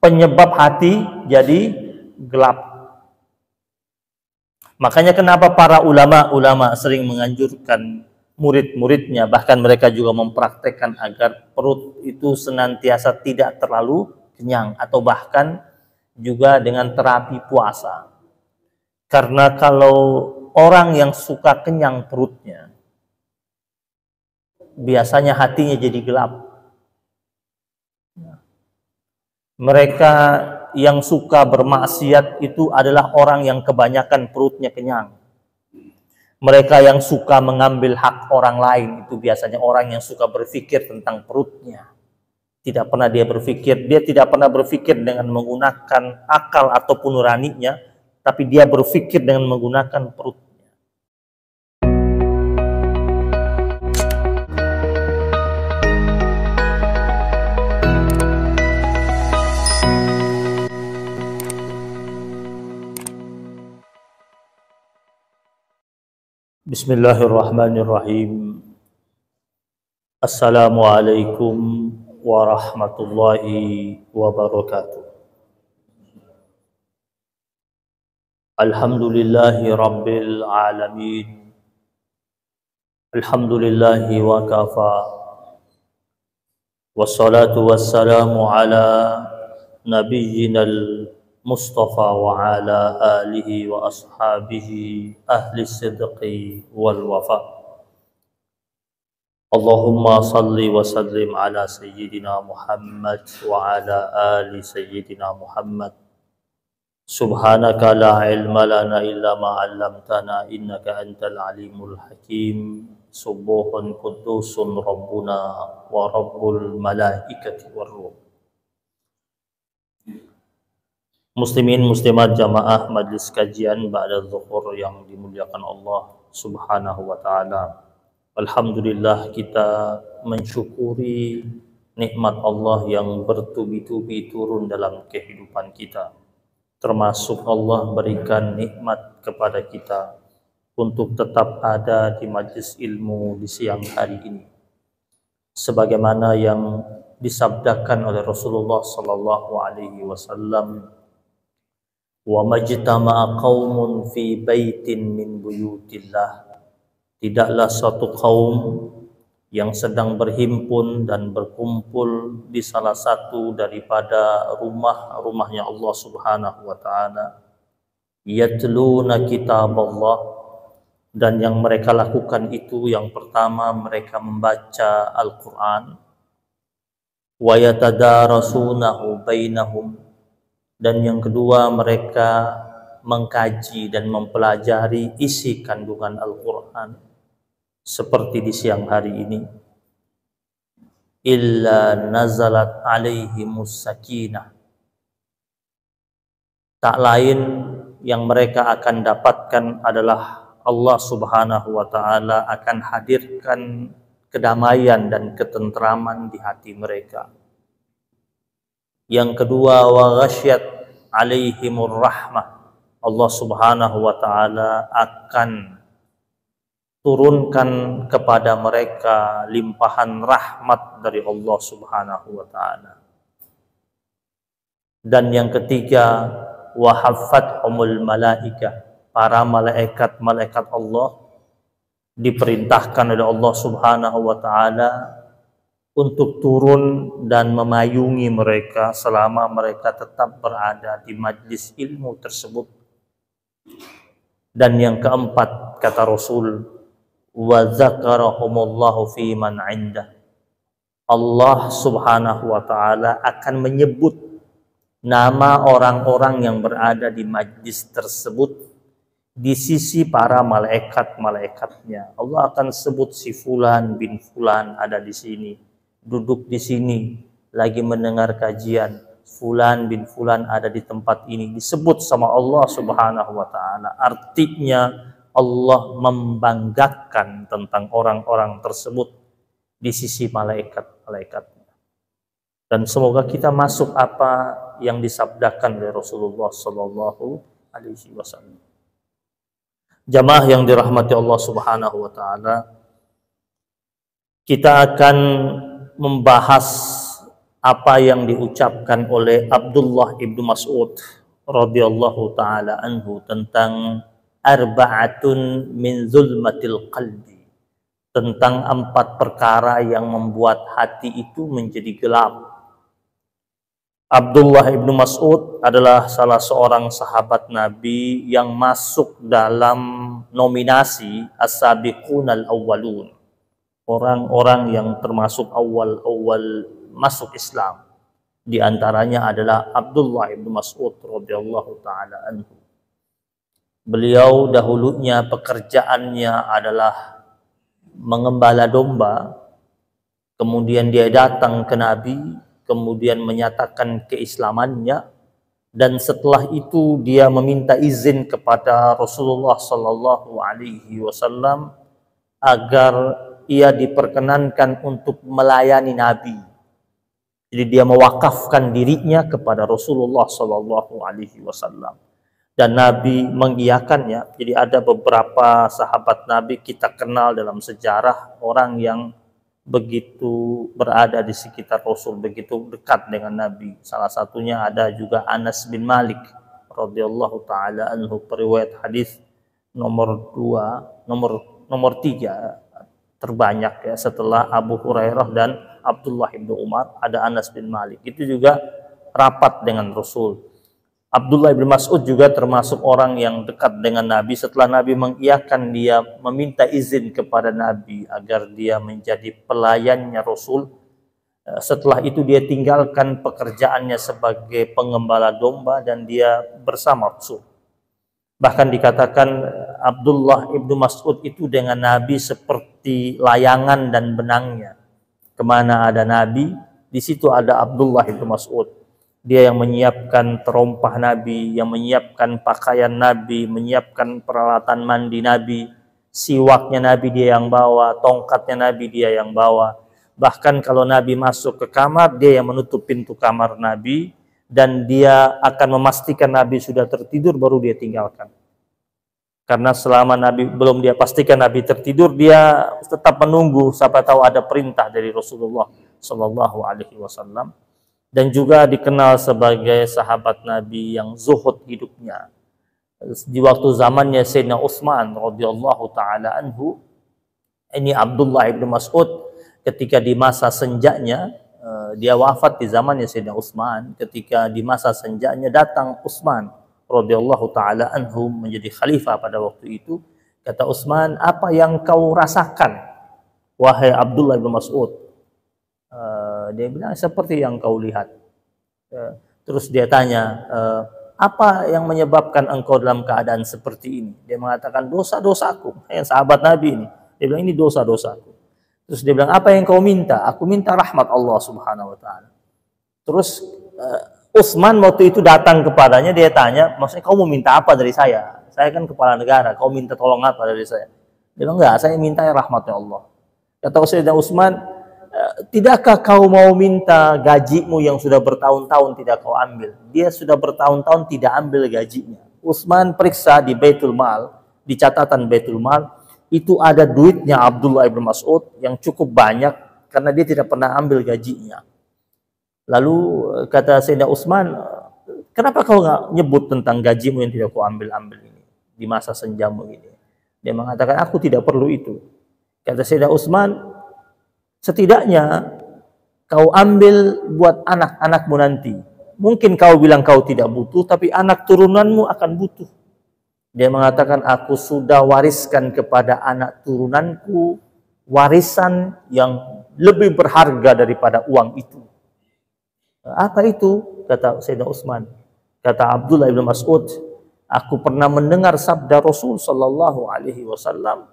penyebab hati jadi gelap. Makanya kenapa para ulama sering menganjurkan murid-muridnya, bahkan mereka juga mempraktekkan agar perut itu senantiasa tidak terlalu kenyang, atau bahkan juga dengan terapi puasa. Karena kalau orang yang suka kenyang perutnya, biasanya hatinya jadi gelap. Mereka yang suka bermaksiat itu adalah orang yang kebanyakan perutnya kenyang. Mereka yang suka mengambil hak orang lain itu biasanya orang yang suka berpikir tentang perutnya. Dia tidak pernah berpikir dengan menggunakan akal ataupun nuraninya, tapi dia berpikir dengan menggunakan perut. Bismillahirrahmanirrahim. Assalamualaikum warahmatullahi wabarakatuh. Alhamdulillahi rabbil alamin. Alhamdulillahi wa kafa. Wassalatu wassalamu ala nabiyyinal Mustafa wa ala alihi wa ashabihi ahli sidqi wal wafa. Allahumma salli wa sallim ala sayyidina Muhammad wa ala ali sayyidina Muhammad. Subhanaka la ilma lana illa ma 'allamtana innaka antal alimul hakim. Subuhun qudusun rabbuna wa rabbul malaikati war ruh. Muslimin muslimat jamaah majlis kajian ba'da zuhur yang dimuliakan Allah Subhanahu wa taala. Alhamdulillah, kita mensyukuri nikmat Allah yang bertubi-tubi turun dalam kehidupan kita. Termasuk Allah berikan nikmat kepada kita untuk tetap ada di majlis ilmu di siang hari ini. Sebagaimana yang disabdakan oleh Rasulullah sallallahu alaihi wasallam, wa majtama'a qaumun fi baitin min buyutillah. Tidaklah suatu kaum yang sedang berhimpun dan berkumpul di salah satu daripada rumahnya Allah Subhanahu wa taala, yatluna kitaballah, dan yang mereka lakukan itu yang pertama mereka membaca Al-Qur'an, wa yatadarasunahu bainahum, dan yang kedua mereka mengkaji dan mempelajari isi kandungan Al-Quran. Seperti di siang hari ini, illa nazalat alaihimus sakinah, tak lain yang mereka akan dapatkan adalah Allah Subhanahu wa taala akan hadirkan kedamaian dan ketentraman di hati mereka. Yang kedua, wa ghasyat alaihimur rahmah, Allah Subhanahu wa taala akan turunkan kepada mereka limpahan rahmat dari Allah Subhanahu wa taala. Dan yang ketiga, wa haffathumul malaikah, para malaikat Allah diperintahkan oleh Allah Subhanahu wa taala untuk turun dan memayungi mereka selama mereka tetap berada di majlis ilmu tersebut. Dan yang keempat, kata Rasul, wa zakarahumullahu fi man 'indah, Allah Subhanahu wa taala akan menyebut nama orang-orang yang berada di majlis tersebut di sisi para malaikat-malaikatnya. Allah akan sebut si fulan bin fulan ada di sini, duduk di sini lagi mendengar kajian, fulan bin fulan ada di tempat ini, disebut sama Allah Subhanahu wa taala. Artinya Allah membanggakan tentang orang-orang tersebut di sisi malaikat-malaikatnya. Dan semoga kita masuk apa yang disabdakan oleh Rasulullah sallallahu alaihi wasallam. Jamaah yang dirahmati Allah Subhanahu wa taala, kita akan membahas apa yang diucapkan oleh Abdullah ibnu Mas'ud radhiyallahu taala anhu tentang arba'atun min zulmatil qalbi, tentang 4 perkara yang membuat hati itu menjadi gelap. Abdullah ibnu Mas'ud adalah salah seorang sahabat Nabi yang masuk dalam nominasi as-sabiqunal awwalun, orang-orang yang termasuk awal-awal masuk Islam. Di antaranya adalah Abdullah ibnu Mas'ud radhiyallahu taala anhu. Beliau dahulunya pekerjaannya adalah mengembala domba, kemudian dia datang ke Nabi, kemudian menyatakan keislamannya, dan setelah itu dia meminta izin kepada Rasulullah Sallallahu Alaihi Wasallam agar ia diperkenankan untuk melayani Nabi. Jadi dia mewakafkan dirinya kepada Rasulullah Sallallahu Alaihi Wasallam, dan Nabi mengiyakannya. Jadi ada beberapa sahabat Nabi kita kenal dalam sejarah, orang yang begitu berada di sekitar Rasul, begitu dekat dengan Nabi. Salah satunya ada juga Anas bin Malik radhiyallahu taala anhu, periwayat hadis nomor 3 terbanyak ya, setelah Abu Hurairah dan Abdullah bin Umar, ada Anas bin Malik. Itu juga rapat dengan Rasul. Abdullah bin Mas'ud juga termasuk orang yang dekat dengan Nabi. Setelah Nabi mengiyakan, dia meminta izin kepada Nabi agar dia menjadi pelayannya Rasul. Setelah itu dia tinggalkan pekerjaannya sebagai pengembala domba dan dia bersama Rasul. Bahkan dikatakan Abdullah ibnu Mas'ud itu dengan Nabi seperti layangan dan benangnya. Kemana ada Nabi, di situ ada Abdullah ibnu Mas'ud. Dia yang menyiapkan terompah Nabi, yang menyiapkan pakaian Nabi, menyiapkan peralatan mandi Nabi, siwaknya Nabi dia yang bawa, tongkatnya Nabi dia yang bawa. Bahkan kalau Nabi masuk ke kamar, dia yang menutup pintu kamar Nabi, dan dia akan memastikan Nabi sudah tertidur baru dia tinggalkan. Karena selama Nabi belum dia pastikan Nabi tertidur, dia tetap menunggu, siapa tahu ada perintah dari Rasulullah Shallallahu Alaihi Wasallam. Dan juga dikenal sebagai sahabat Nabi yang zuhud hidupnya. Di waktu zamannya Sayyidina Utsman radhiyallahu taala anhu, ini Abdullah ibnu Mas'ud ketika di masa senjanya, dia wafat di zamannya Sayyidina Utsman. Ketika di masa senjanya datang Utsman radhiyallahu taala anhu menjadi khalifah pada waktu itu. Kata Utsman, apa yang kau rasakan wahai Abdullah ibnu Mas'ud? Dia bilang seperti yang kau lihat. Terus dia tanya, apa yang menyebabkan engkau dalam keadaan seperti ini? Dia mengatakan dosa-dosaku. Sahabat Nabi ini, dia bilang ini dosa-dosaku. Terus dia bilang, apa yang kau minta? Aku minta rahmat Allah Subhanahu Wa Taala. Terus Utsman waktu itu datang kepadanya, dia tanya, maksudnya kau mau minta apa dari saya? Saya kan kepala negara, kau minta tolong apa dari saya? Dia bilang, enggak, saya minta rahmatnya Allah. Kata Sayyidina Utsman, tidakkah kau mau minta gajimu yang sudah bertahun-tahun tidak kau ambil? Dia sudah bertahun-tahun tidak ambil gajinya. Utsman periksa di Baitul Mal, di catatan Baitul Mal, itu ada duitnya Abdullah ibn Mas'ud yang cukup banyak karena dia tidak pernah ambil gajinya. Lalu kata Sayyidina Utsman, kenapa kau nggak nyebut tentang gajimu yang tidak kau ambil ini di masa senjamu ini? Dia mengatakan, aku tidak perlu itu. Kata Sayyidina Utsman, setidaknya kau ambil buat anak-anakmu nanti. Mungkin kau bilang kau tidak butuh, tapi anak turunanmu akan butuh. Dia mengatakan, aku sudah wariskan kepada anak turunanku warisan yang lebih berharga daripada uang itu. Apa itu? Kata Sayyidina Utsman. Kata Abdullah bin Mas'ud, aku pernah mendengar sabda Rasul Sallallahu Alaihi Wasallam,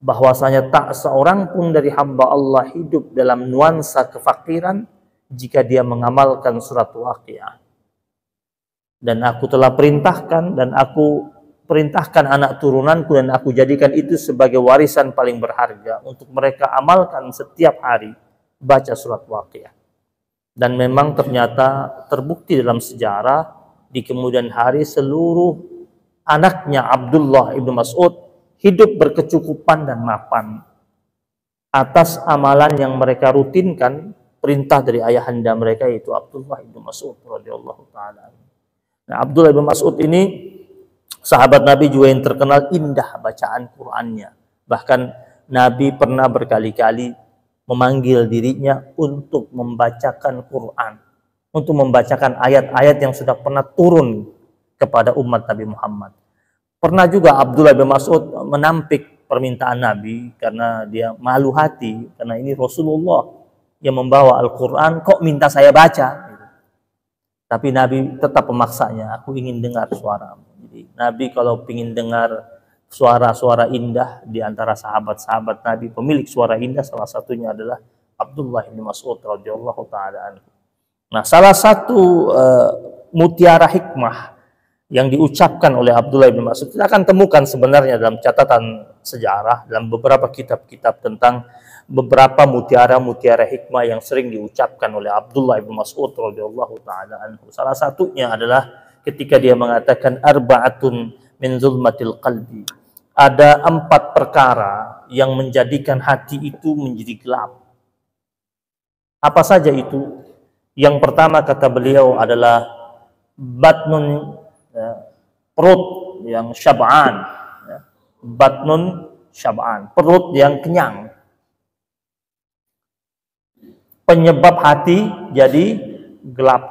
bahwasanya tak seorang pun dari hamba Allah hidup dalam nuansa kefakiran jika dia mengamalkan surat Waqiah. Dan aku telah perintahkan, dan aku perintahkan anak turunanku, dan aku jadikan itu sebagai warisan paling berharga untuk mereka amalkan setiap hari, baca surat Waqiah. Dan memang ternyata terbukti dalam sejarah, di kemudian hari seluruh anaknya Abdullah ibnu Mas'ud hidup berkecukupan dan mapan atas amalan yang mereka rutinkan perintah dari ayahanda mereka, yaitu Abdullah bin Mas'ud radhiyallahu taala. Nah, Abdullah bin Mas'ud ini sahabat Nabi juga yang terkenal indah bacaan Qur'annya. Bahkan Nabi pernah berkali-kali memanggil dirinya untuk membacakan Quran, untuk membacakan ayat-ayat yang sudah pernah turun kepada umat Nabi Muhammad. Pernah juga Abdullah bin Mas'ud menampik permintaan Nabi karena dia malu hati, karena ini Rasulullah yang membawa Al-Quran, kok minta saya baca? Tapi Nabi tetap memaksanya, aku ingin dengar suaramu. Jadi Nabi kalau ingin dengar suara-suara indah di antara sahabat-sahabat Nabi, pemilik suara indah salah satunya adalah Abdullah bin Mas'ud radhiyallahu taala anhu. Nah, salah satu mutiara hikmah yang diucapkan oleh Abdullah bin Mas'ud kita akan temukan sebenarnya dalam catatan sejarah, dalam beberapa kitab-kitab tentang beberapa mutiara-mutiara hikmah yang sering diucapkan oleh Abdullah bin Mas'ud radhiyallahu taala anhu. Salah satunya adalah ketika dia mengatakan arba'atun min zulmatil qalbi. Ada 4 perkara yang menjadikan hati itu menjadi gelap. Apa saja itu? Yang pertama kata beliau adalah batnun, perut yang syab'an, batnun syab'an, perut yang kenyang. Penyebab hati jadi gelap.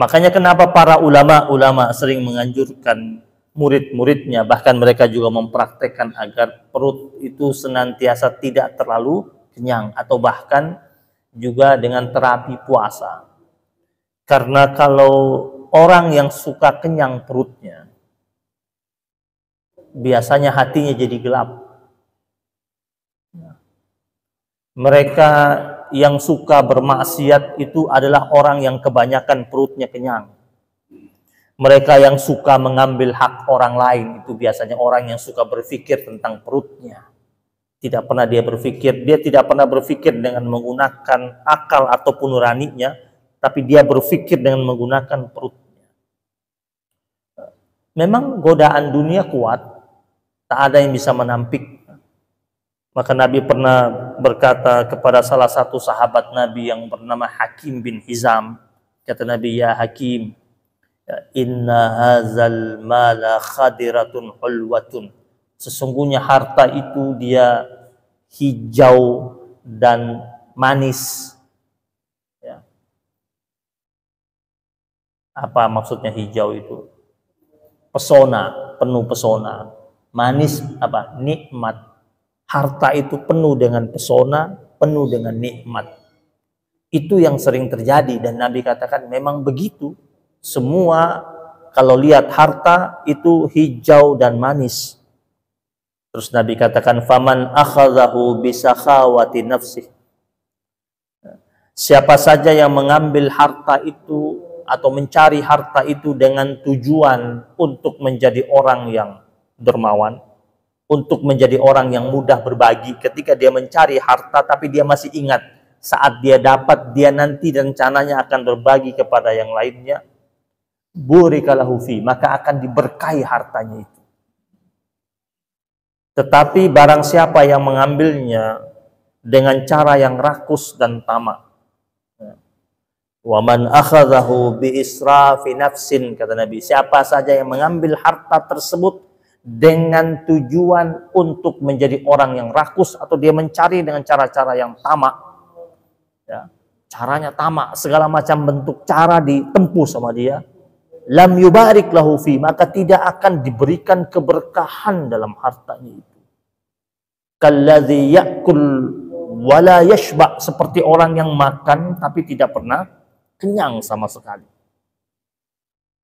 Makanya kenapa para ulama sering menganjurkan murid-muridnya, bahkan mereka juga mempraktekkan agar perut itu senantiasa tidak terlalu kenyang, atau bahkan juga dengan terapi puasa. Karena kalau orang yang suka kenyang perutnya, biasanya hatinya jadi gelap. Mereka yang suka bermaksiat itu adalah orang yang kebanyakan perutnya kenyang. Mereka yang suka mengambil hak orang lain itu biasanya orang yang suka berpikir tentang perutnya. Dia tidak pernah berpikir dengan menggunakan akal ataupun nuraninya, tapi dia berpikir dengan menggunakan perutnya. Memang godaan dunia kuat, tak ada yang bisa menampik. Maka Nabi pernah berkata kepada salah satu sahabat Nabi yang bernama Hakim bin Hizam, kata Nabi, ya Hakim, inna hazal mala khadiratun hulwatun. Sesungguhnya harta itu dia hijau dan manis. Ya. Apa maksudnya hijau itu? Pesona, penuh pesona. Manis apa? Nikmat. Harta itu penuh dengan pesona, penuh dengan nikmat. Itu yang sering terjadi, dan Nabi katakan memang begitu. Semua kalau lihat harta itu hijau dan manis. Terus Nabi katakan faman akhadhahu bisakhawati nafsih. Siapa saja yang mengambil harta itu atau mencari harta itu dengan tujuan untuk menjadi orang yang dermawan, untuk menjadi orang yang mudah berbagi. Ketika dia mencari harta tapi dia masih ingat saat dia dapat dia nanti rencananya akan berbagi kepada yang lainnya, burikalahu fi, maka akan diberkahi hartanya itu. Tetapi barang siapa yang mengambilnya dengan cara yang rakus dan tamak, wa man akhadhahu bi israfi nafsin, kata Nabi, siapa saja yang mengambil harta tersebut dengan tujuan untuk menjadi orang yang rakus, atau dia mencari dengan cara-cara yang tamak, ya, caranya tamak, segala macam bentuk cara ditempuh sama dia, lam yubarik lahu fi, maka tidak akan diberikan keberkahan dalam hartanya itu. Kalladzi ya'kul wala yashba, seperti orang yang makan tapi tidak pernah kenyang sama sekali.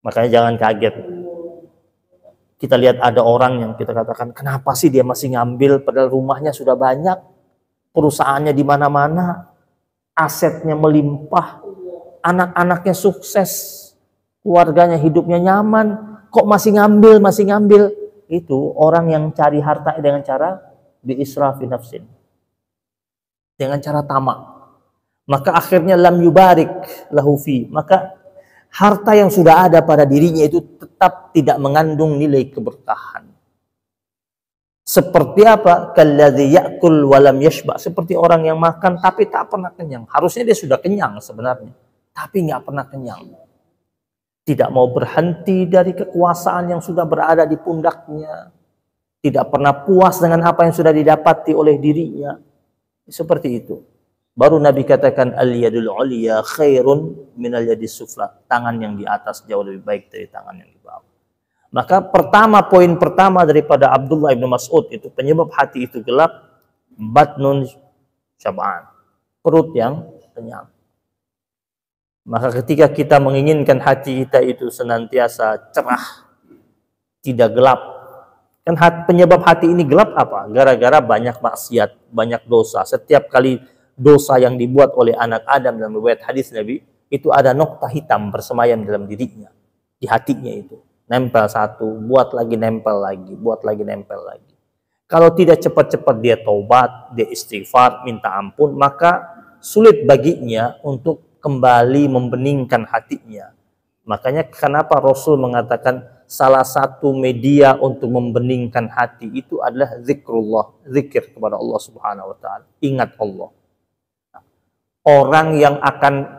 Makanya jangan kaget. Kita lihat ada orang yang kita katakan, kenapa sih dia masih ngambil padahal rumahnya sudah banyak, perusahaannya di mana-mana, asetnya melimpah, anak-anaknya sukses, keluarganya hidupnya nyaman, kok masih ngambil. Itu orang yang cari harta dengan cara bi israfi nafsin, dengan cara tamak. Maka akhirnya lam yubarik lahu fi, maka harta yang sudah ada pada dirinya itu tetap tidak mengandung nilai keberkahan. Seperti apa? Kalladzi ya'kul wa lam yashba, seperti orang yang makan tapi tak pernah kenyang. Harusnya dia sudah kenyang sebenarnya, tapi nggak pernah kenyang. Tidak mau berhenti dari kekuasaan yang sudah berada di pundaknya. Tidak pernah puas dengan apa yang sudah didapati oleh dirinya. Seperti itu. Baru Nabi katakan al-yadul ulya khairun minal yadis sufla. Tangan yang di atas jauh lebih baik dari tangan yang di bawah. Maka poin pertama daripada Abdullah bin Mas'ud itu penyebab hati itu gelap, batnun syab'an, perut yang kenyang. Maka ketika kita menginginkan hati kita itu senantiasa cerah, tidak gelap. Kan penyebab hati ini gelap apa? Gara-gara banyak maksiat, banyak dosa. Setiap kali dosa yang dibuat oleh anak Adam dalam riwayat hadis Nabi, itu ada noktah hitam bersemayam dalam dirinya, di hatinya itu. Nempel satu, buat lagi nempel lagi, buat lagi nempel lagi. Kalau tidak cepat-cepat dia taubat, dia istighfar, minta ampun, maka sulit baginya untuk kembali membeningkan hatinya. Makanya kenapa Rasul mengatakan salah satu media untuk membeningkan hati itu adalah zikrullah, zikir kepada Allah Subhanahu wa taala. Ingat Allah. Orang yang akan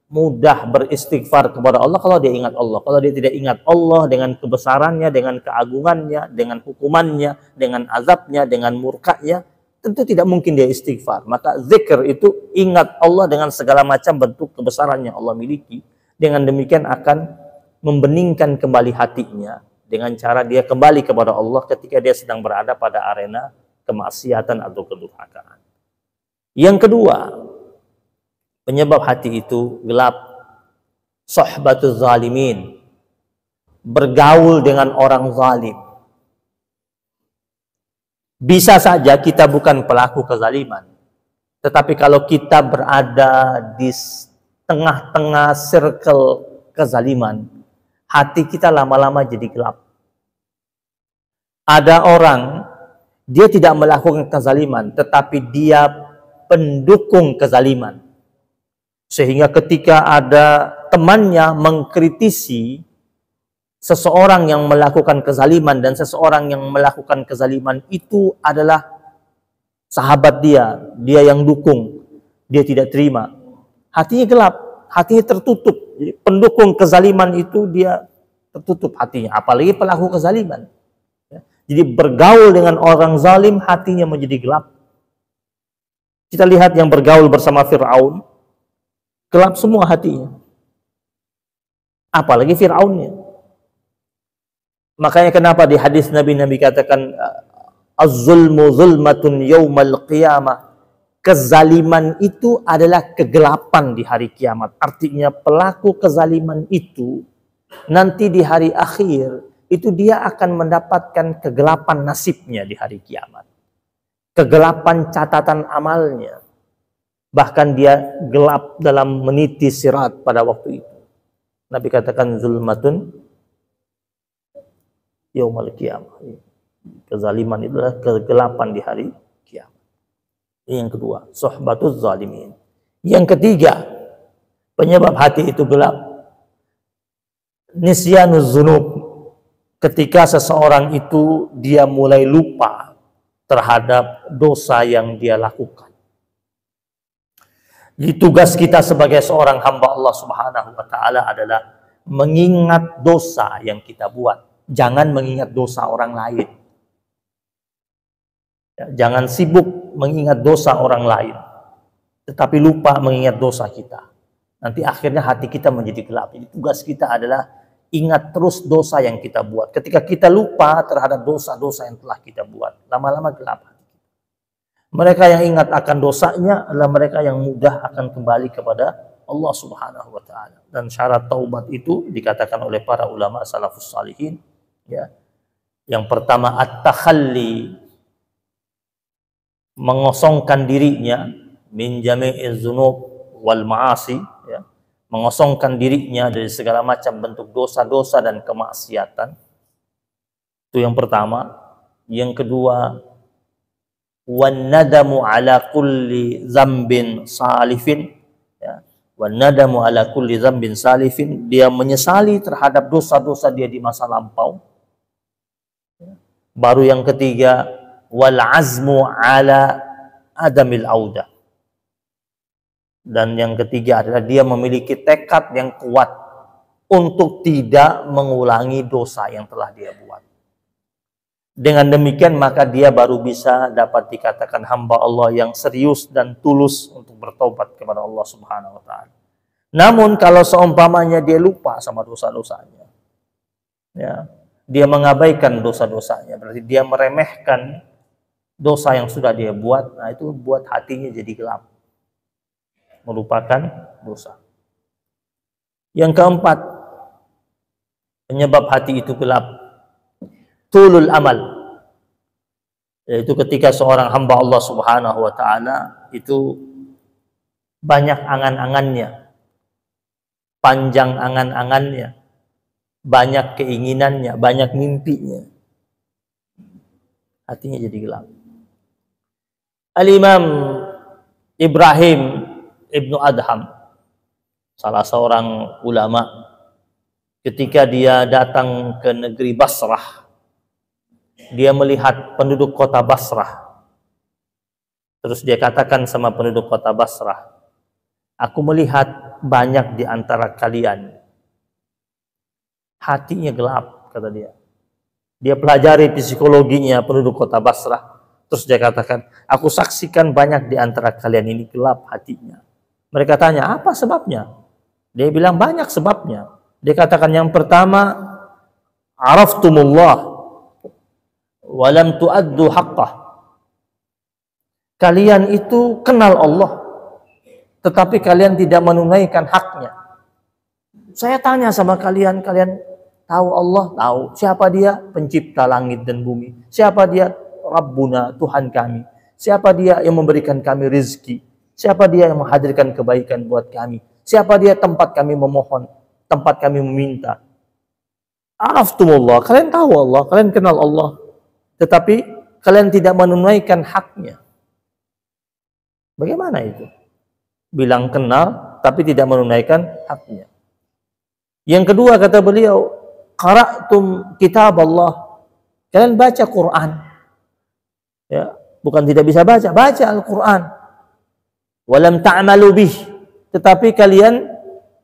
mudah beristighfar kepada Allah kalau dia ingat Allah. Kalau dia tidak ingat Allah dengan kebesarannya, dengan keagungannya, dengan hukumannya, dengan azabnya, dengan murkanya, tentu tidak mungkin dia istighfar. Maka zikir itu ingat Allah dengan segala macam bentuk kebesaran yang Allah miliki. Dengan demikian akan membeningkan kembali hatinya dengan cara dia kembali kepada Allah ketika dia sedang berada pada arena kemaksiatan atau kedurhakaan. Yang kedua, penyebab hati itu gelap, sohbatuz zalimin, bergaul dengan orang zalim. Bisa saja kita bukan pelaku kezaliman, tetapi kalau kita berada di tengah-tengah circle kezaliman, hati kita lama-lama jadi gelap. Ada orang, dia tidak melakukan kezaliman, tetapi dia pendukung kezaliman. Sehingga ketika ada temannya mengkritisi seseorang yang melakukan kezaliman dan seseorang yang melakukan kezaliman itu adalah sahabat dia yang dukung, dia tidak terima. Hatinya gelap, hatinya tertutup. Jadi, pendukung kezaliman itu dia tertutup hatinya, apalagi pelaku kezaliman. Jadi bergaul dengan orang zalim, hatinya menjadi gelap. Kita lihat yang bergaul bersama Fir'aun, gelap semua hatinya. Apalagi Fir'aunnya. Makanya kenapa di hadis Nabi katakan az-zulmu zulmatun yaumal qiyamah. Kezaliman itu adalah kegelapan di hari kiamat. Artinya pelaku kezaliman itu nanti di hari akhir itu dia akan mendapatkan kegelapan nasibnya di hari kiamat. Kegelapan catatan amalnya. Bahkan dia gelap dalam meniti sirat pada waktu itu. Nabi katakan zulmatun yaumal qiyamah. Kezaliman itu adalah kegelapan di hari kiamat. Ini yang kedua, sohbatuz zalimin. Yang ketiga, penyebab hati itu gelap, nisyanuz zunub. Ketika seseorang itu dia mulai lupa terhadap dosa yang dia lakukan. Jadi tugas kita sebagai seorang hamba Allah Subhanahu wa taala adalah mengingat dosa yang kita buat. Jangan mengingat dosa orang lain. Jangan sibuk mengingat dosa orang lain, tetapi lupa mengingat dosa kita. Nanti akhirnya hati kita menjadi gelap. Jadi tugas kita adalah ingat terus dosa yang kita buat. Ketika kita lupa terhadap dosa-dosa yang telah kita buat, lama-lama gelap. Mereka yang ingat akan dosanya adalah mereka yang mudah akan kembali kepada Allah Subhanahu wa taala. Dan syarat taubat itu dikatakan oleh para ulama salafus salihin, ya. Yang pertama at-takhalli, mengosongkan dirinya min jami'iz dzunub wal ma'asi, ya. Mengosongkan dirinya dari segala macam bentuk dosa-dosa dan kemaksiatan. Itu yang pertama. Yang kedua, wan nadamu ala kulli dzambin salifin, ya. Wan nadamu ala kulli dzambin salifin, dia menyesali terhadap dosa-dosa dia di masa lampau. Baru yang ketiga, wal azmu ala adamil audah. Dan yang ketiga adalah dia memiliki tekad yang kuat untuk tidak mengulangi dosa yang telah dia buat. Dengan demikian maka dia baru bisa dapat dikatakan hamba Allah yang serius dan tulus untuk bertobat kepada Allah Subhanahu wa taala. Namun kalau seumpamanya dia lupa sama dosa-dosanya, ya, dia mengabaikan dosa-dosanya, berarti dia meremehkan dosa yang sudah dia buat, nah itu buat hatinya jadi gelap, melupakan dosa. Yang keempat, penyebab hati itu gelap, tulul amal, yaitu ketika seorang hamba Allah Subhanahu wa taala itu banyak angan-angannya, panjang angan-angannya, banyak keinginannya, banyak mimpinya, hatinya jadi gelap. Al-Imam Ibrahim Ibnu Adham, salah seorang ulama, ketika dia datang ke negeri Basrah, dia melihat penduduk kota Basrah. Terus dia katakan sama penduduk kota Basrah, aku melihat banyak di antara kalian hatinya gelap, kata dia. Dia pelajari psikologinya penduduk kota Basrah. Terus dia katakan, aku saksikan banyak di antara kalian ini gelap hatinya. Mereka tanya, apa sebabnya? Dia bilang banyak sebabnya. Dia katakan yang pertama, araftumullah walam tuaddu haqqah. Kalian itu kenal Allah, tetapi kalian tidak menunaikan haknya. Saya tanya sama kalian, kalian tahu Allah? Tahu. Siapa dia? Pencipta langit dan bumi. Siapa dia? Rabbuna, Tuhan kami. Siapa dia yang memberikan kami rizki? Siapa dia yang menghadirkan kebaikan buat kami? Siapa dia tempat kami memohon, tempat kami meminta? Araftumullah, kalian tahu Allah, kalian kenal Allah, tetapi kalian tidak menunaikan haknya. Bagaimana itu? Bilang kenal, tapi tidak menunaikan haknya. Yang kedua kata beliau, qara'tum kitab Allah. Kalian baca Quran. Ya, bukan tidak bisa baca, baca Al-Quran. Walam ta'malu bih, tetapi kalian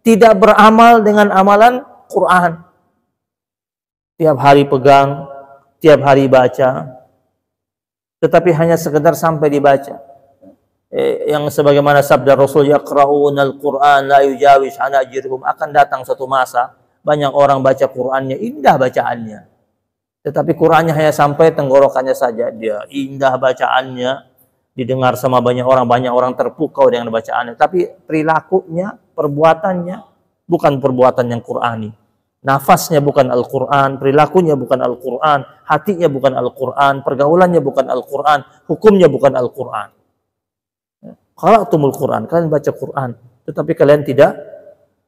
tidak beramal dengan amalan Quran. Tiap hari pegang, tiap hari baca, tetapi hanya sekedar sampai dibaca. Yang sebagaimana sabda Rasul, yaqra'unal Qur'an la yujawiz hanajirhum, akan datang suatu masa banyak orang baca Qur'annya, indah bacaannya, tetapi Qur'annya hanya sampai tenggorokannya saja. Dia indah bacaannya, didengar sama banyak orang terpukau dengan bacaannya, tapi perilakunya, perbuatannya bukan perbuatan yang Qur'ani. Nafasnya bukan Al-Quran, perilakunya bukan Al-Quran, hatinya bukan Al-Quran, pergaulannya bukan Al-Quran, hukumnya bukan Al-Quran. Qara'tumul Quran, kalian baca Quran, tetapi kalian tidak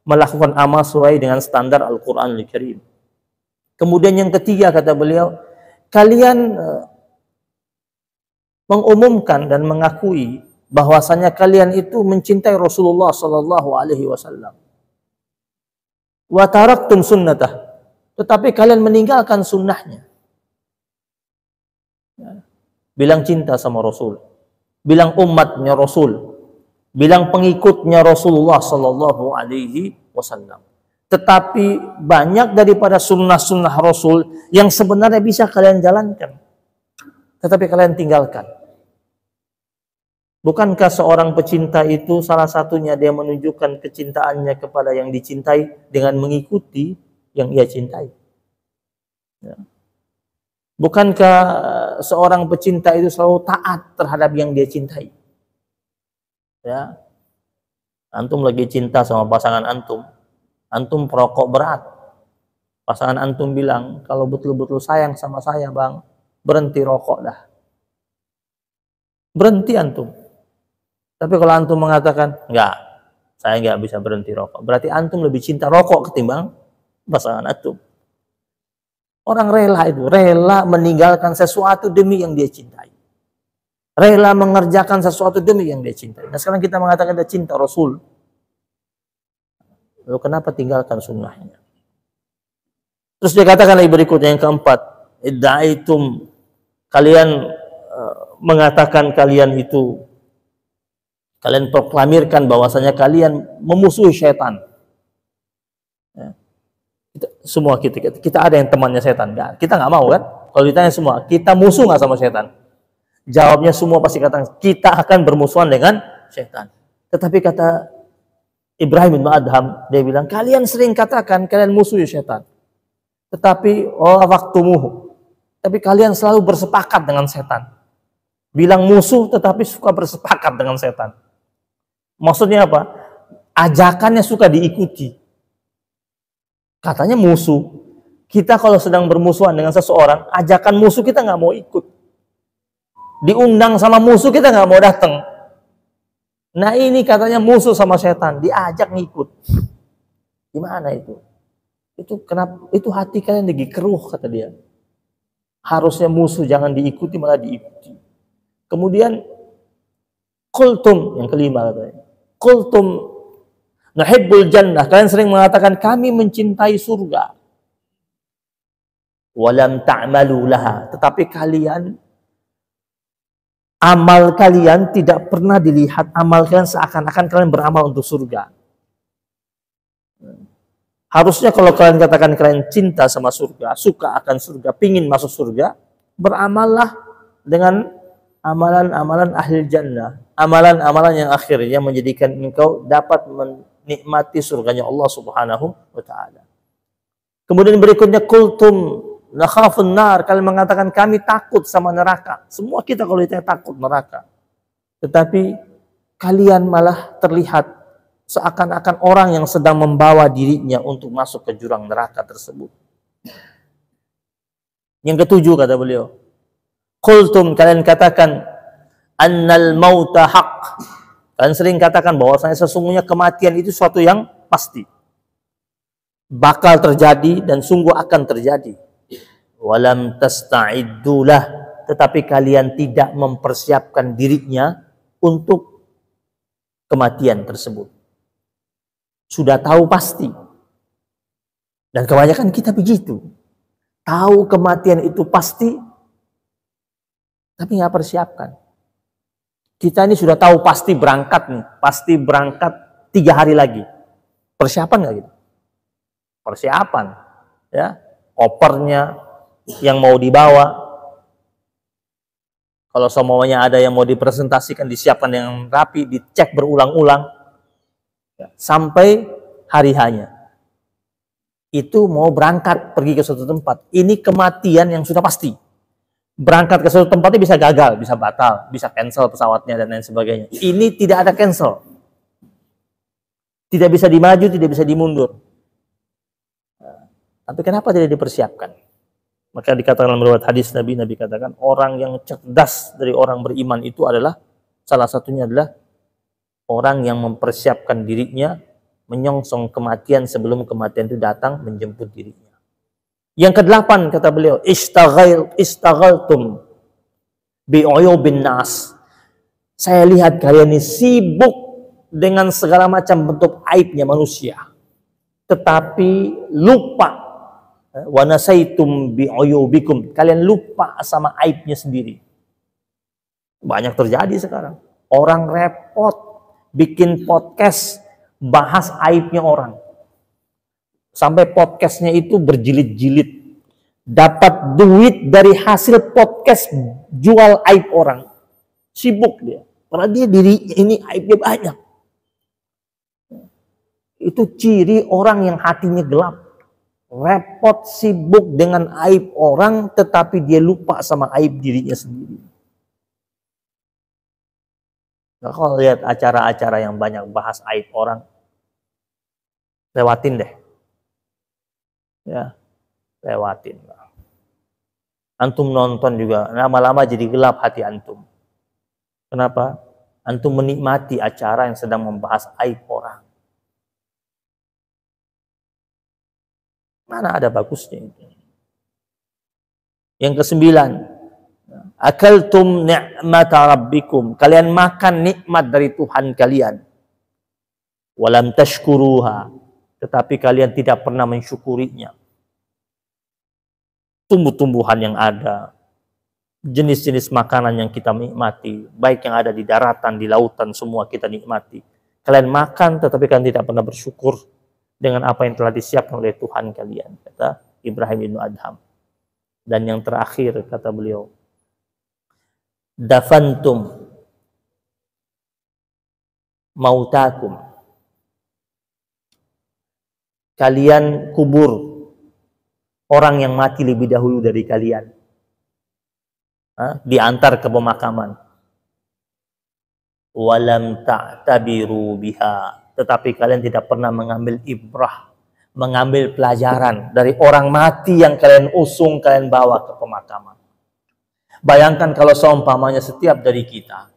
melakukan amal sesuai dengan standar Al-Quran Al-Karim. Kemudian yang ketiga kata beliau, kalian mengumumkan dan mengakui bahwasanya kalian itu mencintai Rasulullah sallallahu alaihi wasallam. Wa taraktum sunnatah, tetapi kalian meninggalkan sunnahnya. Bilang cinta sama Rasul, bilang umatnya Rasul, bilang pengikutnya Rasulullah sallallahu alaihi wasallam. Tetapi banyak daripada sunnah-sunnah Rasul yang sebenarnya bisa kalian jalankan, tetapi kalian tinggalkan. Bukankah seorang pecinta itu salah satunya dia menunjukkan kecintaannya kepada yang dicintai dengan mengikuti yang ia cintai? Ya. Bukankah seorang pecinta itu selalu taat terhadap yang dia cintai? Ya. Antum lagi cinta sama pasangan antum, antum perokok berat. Pasangan antum bilang, kalau betul-betul sayang sama saya bang, berhenti rokok dah. Berhenti antum. Tapi kalau antum mengatakan, enggak, saya enggak bisa berhenti rokok, berarti antum lebih cinta rokok ketimbang pasangan antum. Orang rela itu, rela meninggalkan sesuatu demi yang dia cintai. Rela mengerjakan sesuatu demi yang dia cintai. Nah sekarang kita mengatakan dia cinta Rasul. Lalu kenapa tinggalkan sunnahnya? Terus dia katakan lagi berikutnya yang keempat, idda'aitum, kalian mengatakan kalian proklamirkan bahwasanya kalian memusuhi syaitan. Ya. Kita ada yang temannya setan, enggak? Kita nggak mau kan? Kalau ditanya semua, kita musuh nggak sama setan? Jawabnya semua pasti katakan kita akan bermusuhan dengan setan. Tetapi kata Ibrahim bin Adham, dia bilang kalian sering katakan kalian musuhi setan. Tetapi tapi kalian selalu bersepakat dengan setan. Bilang musuh tetapi suka bersepakat dengan setan. Maksudnya apa? Ajakannya suka diikuti. Katanya musuh. Kita kalau sedang bermusuhan dengan seseorang, ajakan musuh kita nggak mau ikut. Diundang sama musuh kita nggak mau datang. Nah ini katanya musuh sama setan, diajak ngikut. Gimana itu? Itu kenapa? Itu hati kalian lagi keruh kata dia. Harusnya musuh jangan diikuti malah diikuti. Kemudian kultum yang kelima katanya. Kultum nahibbul jannah. Kalian sering mengatakan kami mencintai surga. Walam ta'malu laha. Tetapi kalian amal kalian tidak pernah dilihat amal kalian seakan-akan kalian beramal untuk surga. Harusnya kalau kalian katakan kalian cinta sama surga, suka akan surga, pingin masuk surga, beramallah dengan amalan-amalan ahli jannah, amalan-amalan yang akhirnya menjadikan engkau dapat menikmati surganya Allah Subhanahu wa taala. Kemudian berikutnya kultum nakhafun nar, kalian mengatakan kami takut sama neraka. Semua kita kalau ditanya takut neraka. Tetapi kalian malah terlihat seakan-akan orang yang sedang membawa dirinya untuk masuk ke jurang neraka tersebut. Yang ketujuh kata beliau, qultum, kalian katakan annal mauta haq. Kalian sering katakan bahwasanya sesungguhnya kematian itu suatu yang pasti. Bakal terjadi dan sungguh akan terjadi. Walam tasta'iddulah, tetapi kalian tidak mempersiapkan dirinya untuk kematian tersebut. Sudah tahu pasti. Dan kebanyakan kita begitu. Tahu kematian itu pasti, tapi nggak persiapkan. Kita ini sudah tahu pasti berangkat nih, pasti berangkat 3 hari lagi. Persiapan nggak gitu? Persiapan, ya, kopernya yang mau dibawa. Kalau semuanya ada yang mau dipresentasikan, disiapkan yang rapi, dicek berulang-ulang sampai hari hanya. Itu mau berangkat pergi ke suatu tempat. Ini kematian yang sudah pasti. Berangkat ke suatu tempatnya bisa gagal, bisa batal, bisa cancel pesawatnya dan lain sebagainya. Ini tidak ada cancel. Tidak bisa dimaju, tidak bisa dimundur. Tapi kenapa tidak dipersiapkan? Maka dikatakan dalam riwayat hadis Nabi katakan orang yang cerdas dari orang beriman itu adalah salah satunya adalah orang yang mempersiapkan dirinya menyongsong kematian sebelum kematian itu datang menjemput dirinya. Yang ke-8 kata beliau, istaghaltum bi'uyubin nas. Saya lihat kalian ini sibuk dengan segala macam bentuk aibnya manusia, tetapi lupa wa nasaitum bi'uyubikum, kalian lupa sama aibnya sendiri. Banyak terjadi sekarang. Orang repot bikin podcast bahas aibnya orang. Sampai podcastnya itu berjilid-jilid. Dapat duit dari hasil podcast jual aib orang. Sibuk dia. Karena dia diri ini aibnya banyak. Itu ciri orang yang hatinya gelap. Repot sibuk dengan aib orang, tetapi dia lupa sama aib dirinya sendiri. Nah, kalau lihat acara-acara yang banyak bahas aib orang, lewatin deh. Ya, lewatin. Antum nonton juga, lama-lama jadi gelap hati antum. Kenapa? Antum menikmati acara yang sedang membahas aib orang. Mana ada bagusnya itu. Yang ke-9, akaltum ni'mata rabbikum, kalian makan nikmat dari Tuhan kalian. Walam tashkuruha, tetapi kalian tidak pernah mensyukurinya. Tumbuh-tumbuhan yang ada, jenis-jenis makanan yang kita nikmati, baik yang ada di daratan, di lautan, semua kita nikmati. Kalian makan tetapi kalian tidak pernah bersyukur dengan apa yang telah disiapkan oleh Tuhan kalian, kata Ibrahim bin Adham. Dan yang terakhir kata beliau, dafantum mautakum, kalian kubur orang yang mati lebih dahulu dari kalian, diantar ke pemakaman. Walam ta'tabiru biha, tetapi kalian tidak pernah mengambil ibrah, mengambil pelajaran dari orang mati yang kalian usung, kalian bawa ke pemakaman. Bayangkan kalau seumpamanya setiap dari kita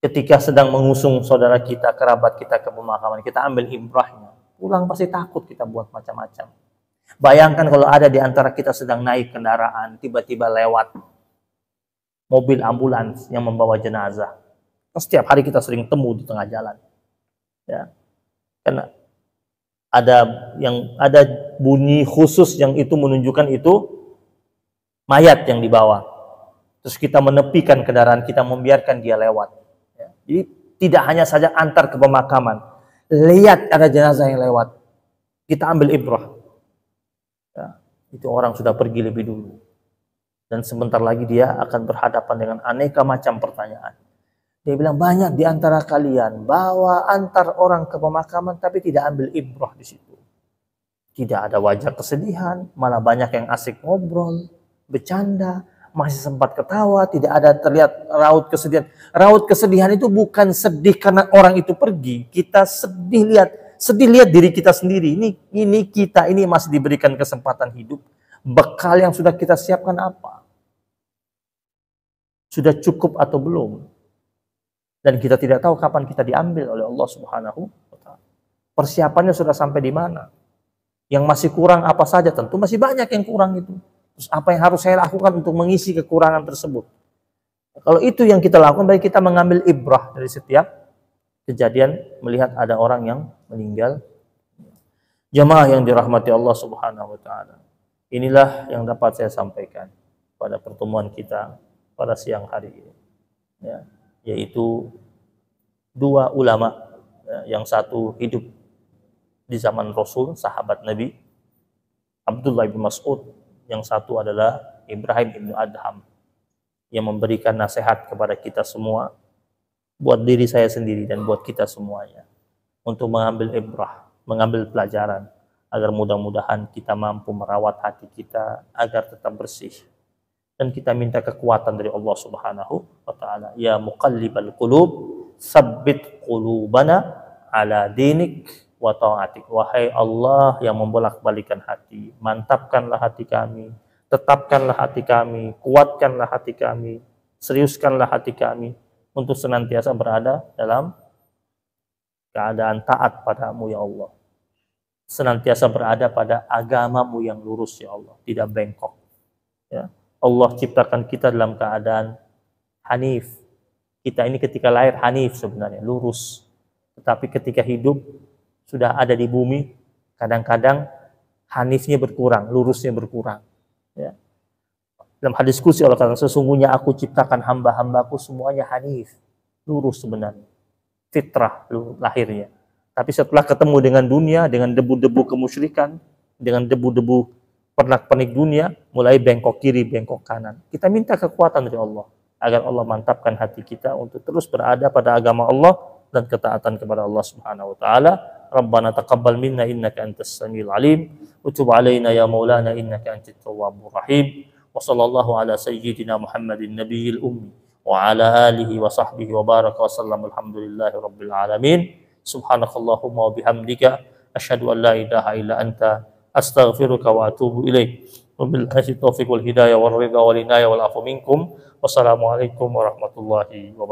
ketika sedang mengusung saudara kita, kerabat kita ke pemakaman, kita ambil ibrahnya, pulang pasti takut kita buat macam-macam. Bayangkan kalau ada di antara kita sedang naik kendaraan, tiba-tiba lewat mobil ambulans yang membawa jenazah. Setiap hari kita sering temu di tengah jalan. Ya. Karena ada bunyi khusus yang itu menunjukkan itu mayat yang dibawa. Terus kita menepikan kendaraan, kita membiarkan dia lewat. Ya. Jadi tidak hanya saja antar ke pemakaman. Lihat ada jenazah yang lewat, kita ambil ibrah. Ya. Itu orang sudah pergi lebih dulu. Dan sebentar lagi dia akan berhadapan dengan aneka macam pertanyaan. Dia bilang, banyak di antara kalian bawa antar orang ke pemakaman tapi tidak ambil ibrah di situ. Tidak ada wajah kesedihan, malah banyak yang asik ngobrol, bercanda, masih sempat ketawa, tidak ada terlihat raut kesedihan. Raut kesedihan itu bukan sedih karena orang itu pergi. Kita sedih lihat diri kita sendiri. Ini kita ini masih diberikan kesempatan hidup. Bekal yang sudah kita siapkan apa? Sudah cukup atau belum? Dan kita tidak tahu kapan kita diambil oleh Allah Subhanahu wa Ta'ala. Persiapannya sudah sampai di mana? Yang masih kurang apa saja? Tentu masih banyak yang kurang itu. Terus apa yang harus saya lakukan untuk mengisi kekurangan tersebut? Kalau itu yang kita lakukan, baik kita mengambil ibrah dari setiap kejadian melihat ada orang yang meninggal. Jamaah yang dirahmati Allah Subhanahu wa Ta'ala. Inilah yang dapat saya sampaikan pada pertemuan kita pada siang hari ini. Ya. Yaitu dua ulama, yang satu hidup di zaman Rasul, sahabat Nabi Abdullah bin Mas'ud, yang satu adalah Ibrahim bin Adham, yang memberikan nasihat kepada kita semua, buat diri saya sendiri dan buat kita semuanya, untuk mengambil ibrah, mengambil pelajaran, agar mudah-mudahan kita mampu merawat hati kita agar tetap bersih. Dan kita minta kekuatan dari Allah Subhanahu wa Ta'ala. Ya muqallibal qulub, sabbit qulubana ala dinik wa ta'atik. Wahai Allah yang membolak-balikan hati, mantapkanlah hati kami, tetapkanlah hati kami, kuatkanlah hati kami, seriuskanlah hati kami untuk senantiasa berada dalam keadaan taat padamu ya Allah. Senantiasa berada pada agamamu yang lurus ya Allah, tidak bengkok. Ya. Allah ciptakan kita dalam keadaan hanif. Kita ini ketika lahir hanif sebenarnya, lurus. Tetapi ketika hidup, sudah ada di bumi, kadang-kadang hanifnya berkurang, lurusnya berkurang. Ya. Dalam hadis qudsi Allah kata, sesungguhnya aku ciptakan hamba-hambaku semuanya hanif, lurus sebenarnya. Fitrah lahirnya. Tapi setelah ketemu dengan dunia, dengan debu-debu kemusyrikan, dengan debu-debu pernak-pernik dunia, mulai bengkok kiri, bengkok kanan. Kita minta kekuatan dari Allah, agar Allah mantapkan hati kita untuk terus berada pada agama Allah dan ketaatan kepada Allah Subhanahu wa Ta'ala. Rabbana taqabbal minna innaka antas samiul alim, wa tub alaina ya maulana innaka antat tawwabur rahim. Wa sallallahu ala sayyidina Muhammadin nabiyil ummi wa ala alihi wa sahbihi wa baraka wa sallam. Alhamdulillahi rabbil alamin. Subhanakallahumma wa bihamdika asyhadu an la ilaha illa anta astaghfiruka wa atubu ilaik. Wabillahi taufiq wal hidayah wal ridha wal inayah wal afu minkum. Wassalamualaikum warahmatullahi wabarakatuh.